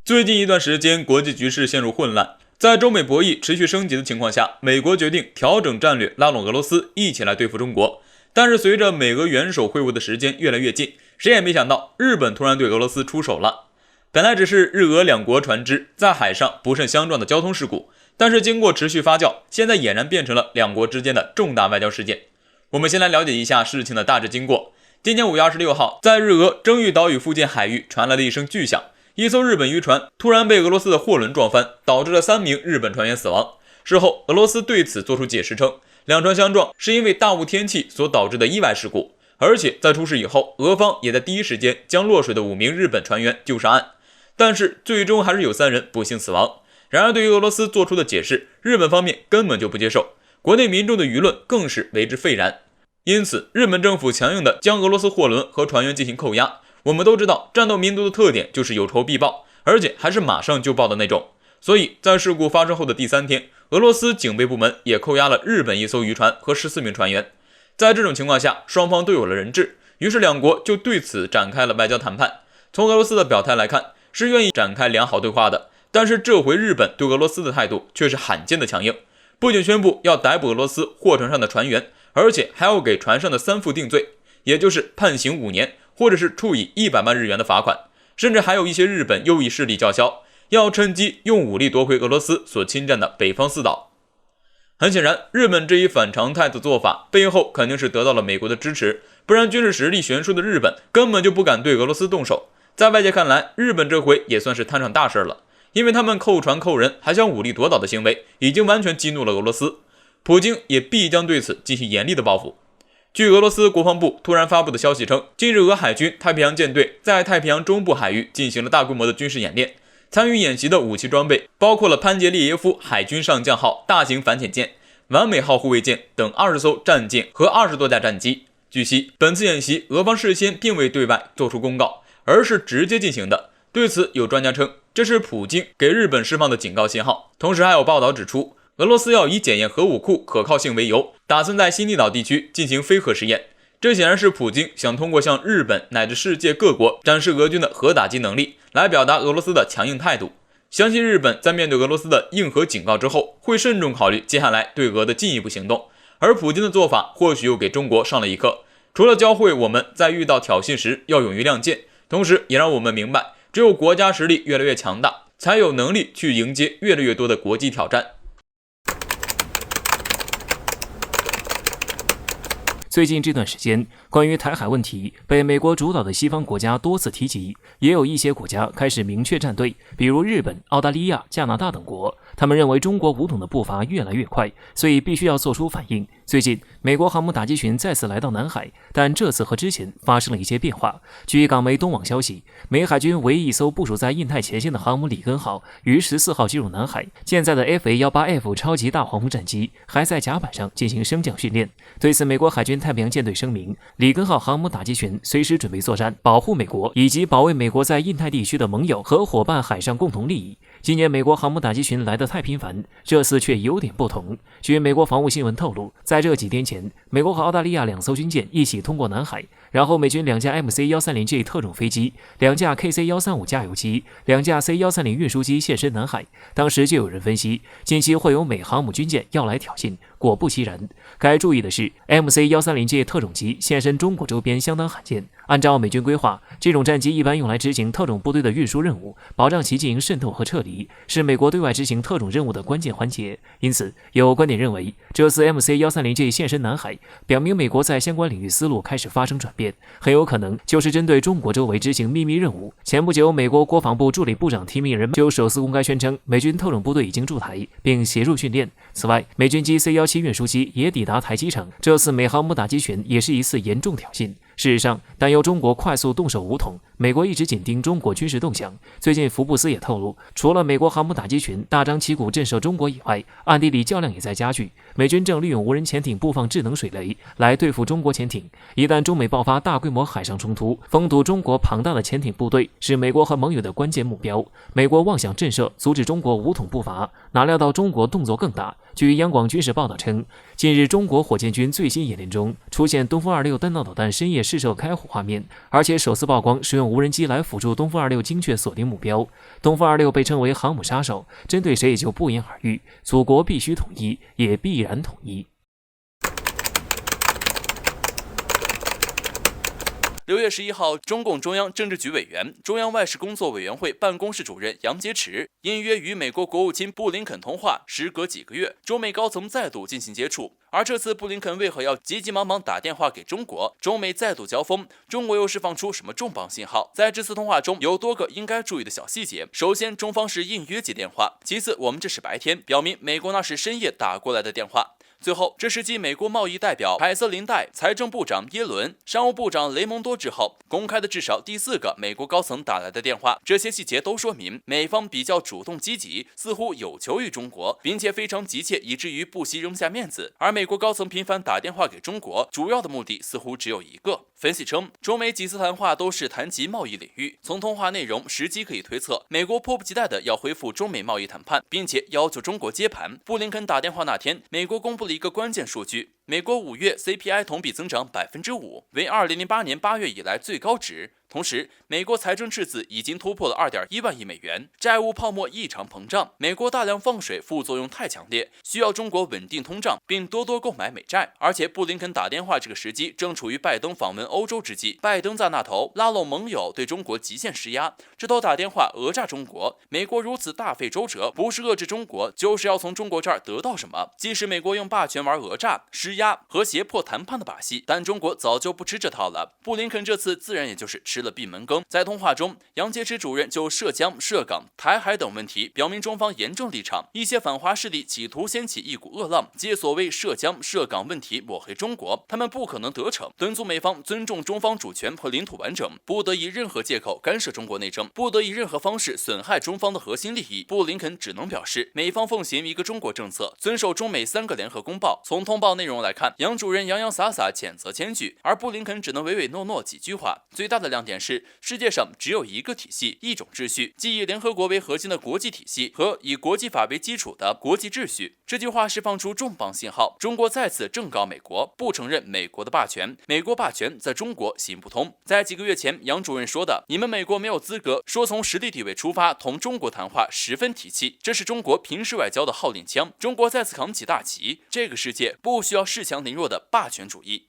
最近一段时间，国际局势陷入混乱，在中美博弈持续升级的情况下，美国决定调整战略，拉拢俄罗斯一起来对付中国。但是随着美俄元首会晤的时间越来越近，谁也没想到日本突然对俄罗斯出手了。本来只是日俄两国船只在海上不慎相撞的交通事故，但是经过持续发酵，现在俨然变成了两国之间的重大外交事件。我们先来了解一下事情的大致经过。今年5月26号，在日俄争议岛屿附近海域传来了一声巨响，一艘日本渔船突然被俄罗斯的货轮撞翻，导致了3名日本船员死亡。事后，俄罗斯对此作出解释称，两船相撞是因为大雾天气所导致的意外事故，而且在出事以后，俄方也在第一时间将落水的5名日本船员救上岸。但是最终还是有3人不幸死亡。然而对于俄罗斯做出的解释，日本方面根本就不接受，国内民众的舆论更是为之沸然。因此日本政府强硬地将俄罗斯货轮和船员进行扣押。我们都知道战斗民族的特点就是有仇必报，而且还是马上就报的那种。所以在事故发生后的第3天，俄罗斯警备部门也扣押了日本一艘渔船和14名船员。在这种情况下，双方都有了人质，于是两国就对此展开了外交谈判。从俄罗斯的表态来看，是愿意展开良好对话的，但是这回日本对俄罗斯的态度却是罕见的强硬，不仅宣布要逮捕俄罗斯货船上的船员，而且还要给船上的3副定罪，也就是判刑5年，或者是处以100万日元的罚款，甚至还有一些日本右翼势力叫嚣，要趁机用武力夺回俄罗斯所侵占的北方4岛。很显然，日本这一反常态的做法背后肯定是得到了美国的支持，不然军事实力悬殊的日本根本就不敢对俄罗斯动手。在外界看来，日本这回也算是摊上大事了，因为他们扣船扣人还想武力夺岛的行为已经完全激怒了俄罗斯，普京也必将对此进行严厉的报复。据俄罗斯国防部突然发布的消息称，近日俄海军太平洋舰队在太平洋中部海域进行了大规模的军事演练，参与演习的武器装备包括了潘杰列耶夫海军上将号大型反潜舰、完美号护卫舰等20艘战舰和20多架战机。据悉，本次演习俄方事先并未对外做出公告，而是直接进行的。对此，有专家称，这是普京给日本释放的警告信号。同时还有报道指出，俄罗斯要以检验核武库可靠性为由，打算在西尼岛地区进行非核试验。这显然是普京想通过向日本乃至世界各国展示俄军的核打击能力，来表达俄罗斯的强硬态度。相信日本在面对俄罗斯的硬核警告之后，会慎重考虑接下来对俄的进一步行动。而普京的做法或许又给中国上了一课，除了教会我们在遇到挑衅时要勇于亮剑，同时也让我们明白，只有国家实力越来越强大，才有能力去迎接越来越多的国际挑战。最近这段时间，关于台海问题被美国主导的西方国家多次提及，也有一些国家开始明确站队，比如日本、澳大利亚、加拿大等国。他们认为中国武统的步伐越来越快，所以必须要做出反应。最近，美国航母打击群再次来到南海，但这次和之前发生了一些变化。据港媒东网消息，美海军唯一一艘部署在印太前线的航母里根号于14号进入南海，舰载的 FA-18F 超级大黄蜂战机还在甲板上进行升降训练。对此，美国海军太平洋舰队声明，里根号航母打击群随时准备作战，保护美国以及保卫美国在印太地区的盟友和伙伴海上共同利益。今年美国航母打击群来得太频繁，这次却有点不同。据美国防务新闻透露，在这几天前，美国和澳大利亚2艘军舰一起通过南海，然后美军2架 MC-130J 特种飞机、2架 KC-135 加油机、2架 C-130 运输机现身南海。当时就有人分析，近期会有美航母军舰要来挑衅，果不其然。该注意的是 MC-130J 特种机现身中国周边相当罕见。按照美军规划，这种战机一般用来执行特种部队的运输任务，保障其进行渗透和撤离，是美国对外执行特种任务的关键环节。因此，有观点认为，这次 MC-130J 现身南海，表明美国在相关领域思路开始发生转变，很有可能就是针对中国周围执行秘密任务。前不久，美国国防部助理部长提名人就首次公开宣称，美军特种部队已经驻台，并协助训练。此外，美军机 C-17 运输机也抵达台机场，这次美航母打击群也是一次严重挑衅。事实上，担忧中国快速动手武统，美国一直紧盯中国军事动向。最近，福布斯也透露，除了美国航母打击群大张旗鼓震慑中国以外，暗地里较量也在加剧。美军正利用无人潜艇布放智能水雷来对付中国潜艇。一旦中美爆发大规模海上冲突，封堵中国庞大的潜艇部队是美国和盟友的关键目标。美国妄想震慑，阻止中国武统步伐，哪料到中国动作更大。据央广军事报道称，近日中国火箭军最新演练中出现东风26弹道导弹深夜试射开火画面，而且首次曝光使用无人机来辅助东风26精确锁定目标。东风26被称为航母杀手，针对谁也就不言而喻。祖国必须统一，也必然统一。6月11号，中共中央政治局委员、中央外事工作委员会办公室主任杨洁篪因约与美国国务卿布林肯通话，时隔几个月，中美高层再度进行接触。而这次布林肯为何要急急忙忙打电话给中国？中美再度交锋，中国又释放出什么重磅信号？在这次通话中有多个应该注意的小细节。首先，中方是应约接电话；其次，我们这是白天，表明美国那是深夜打过来的电话。最后，这是继美国贸易代表凯瑟琳·戴、财政部长耶伦、商务部长雷蒙多之后，公开的至少第4个美国高层打来的电话。这些细节都说明，美方比较主动积极，似乎有求于中国，并且非常急切，以至于不惜扔下面子。而美国高层频繁打电话给中国，主要的目的似乎只有一个。分析称，中美几次谈话都是谈及贸易领域，从通话内容、时机可以推测，美国迫不及待的要恢复中美贸易谈判，并且要求中国接盘。布林肯打电话那天，美国公布了一个关键数据。美国5月 CPI 同比增长 5%， 为2008年8月以来最高值。同时，美国财政赤字已经突破了 2.1万亿美元，债务泡沫异常膨胀，美国大量放水副作用太强烈，需要中国稳定通胀，并多多购买美债。而且，布林肯打电话这个时机正处于拜登访问欧洲之际，拜登在那头拉拢盟友，对中国极限施压，这头打电话讹诈中国。美国如此大费周折，不是遏制中国，就是要从中国这儿得到什么。即使美国用霸权玩讹诈、施压和胁迫谈判的把戏，但中国早就不吃这套了。布林肯这次自然也就是吃了闭门羹。在通话中，杨洁篪主任就涉疆、涉港、台海等问题表明中方严正立场。一些反华势力企图掀起一股恶浪，借所谓涉疆、涉港问题抹黑中国，他们不可能得逞。敦促美方尊重中方主权和领土完整，不得以任何借口干涉中国内政，不得以任何方式损害中方的核心利益。布林肯只能表示，美方奉行一个中国政策，遵守中美3个联合公报。从通报内容来看，杨主任洋洋洒洒谴责千句，而布林肯只能唯唯诺诺几句话。最大的亮点是，世界上只有一个体系、一种秩序，即以联合国为核心的国际体系和以国际法为基础的国际秩序。这句话释放出重磅信号，中国再次正告美国，不承认美国的霸权，美国霸权在中国行不通。在几个月前，杨主任说的“你们美国没有资格说从实力地位出发同中国谈话”十分提气，这是中国平时外交的号令枪。中国再次扛起大旗，这个世界不需要恃强凌弱的霸权主义。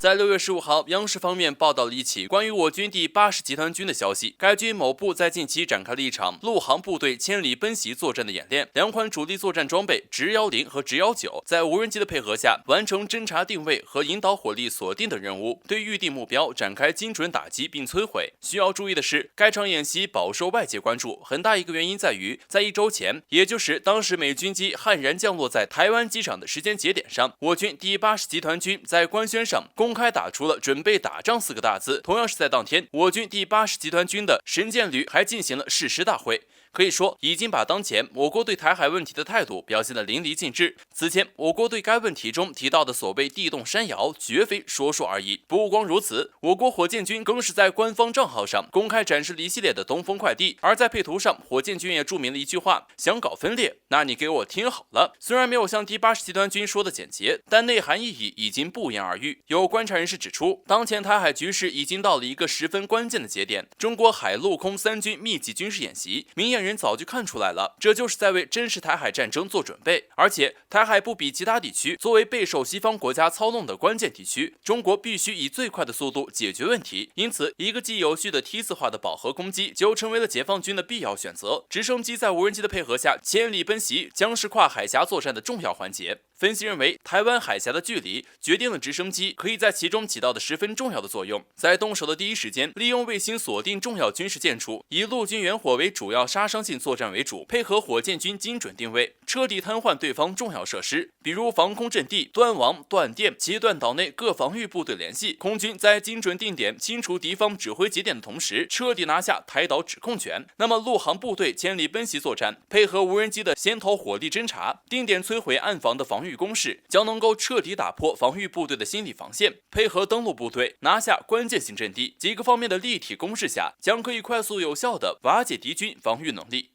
在6月15号，央视方面报道了一起关于我军第80集团军的消息。该军某部在近期展开了一场陆航部队千里奔袭作战的演练，2款主力作战装备直10和直19，在无人机的配合下，完成侦察定位和引导火力锁定的任务，对预定目标展开精准打击并摧毁。需要注意的是，该场演习饱受外界关注，很大一个原因在于，在1周前，也就是当时美军机悍然降落在台湾机场的时间节点上，我军第80集团军在官宣上公开打出了准备打仗4个大字。同样是在当天，我军第80集团军的神剑旅还进行了誓师大会。可以说，已经把当前我国对台海问题的态度表现得淋漓尽致。此前，我国对该问题中提到的所谓地动山摇，绝非说说而已。不光如此，我国火箭军更是在官方账号上公开展示了一系列的东风快递，而在配图上，火箭军也注明了一句话：想搞分裂，那你给我听好了。虽然没有像第80集团军说的简洁，但内涵意义已经不言而喻。有观察人士指出，当前台海局势已经到了一个十分关键的节点，中国海陆空3军密集军事演习，明眼人早就看出来了，这就是在为真实台海战争做准备。而且台海不比其他地区，作为备受西方国家操弄的关键地区，中国必须以最快的速度解决问题。因此，一个既有序的梯次化的饱和攻击就成为了解放军的必要选择。直升机在无人机的配合下千里奔袭，将是跨海峡作战的重要环节。分析认为，台湾海峡的距离决定了直升机可以在其中起到的十分重要的作用。在动手的第一时间，利用卫星锁定重要军事建筑，以陆军远火为主要杀伤性作战为主，配合火箭军精准定位，彻底瘫痪对方重要设施，比如防空阵地、断网、断电，切断岛内各防御部队联系。空军在精准定点清除敌方指挥节点的同时，彻底拿下台岛指控权。那么陆航部队千里奔袭作战，配合无人机的先头火力侦察，定点摧毁暗防的防御工事，将能够彻底打破防御部队的心理防线，配合登陆部队拿下关键性阵地。几个方面的立体攻势下，将可以快速有效地瓦解敌军防御能力。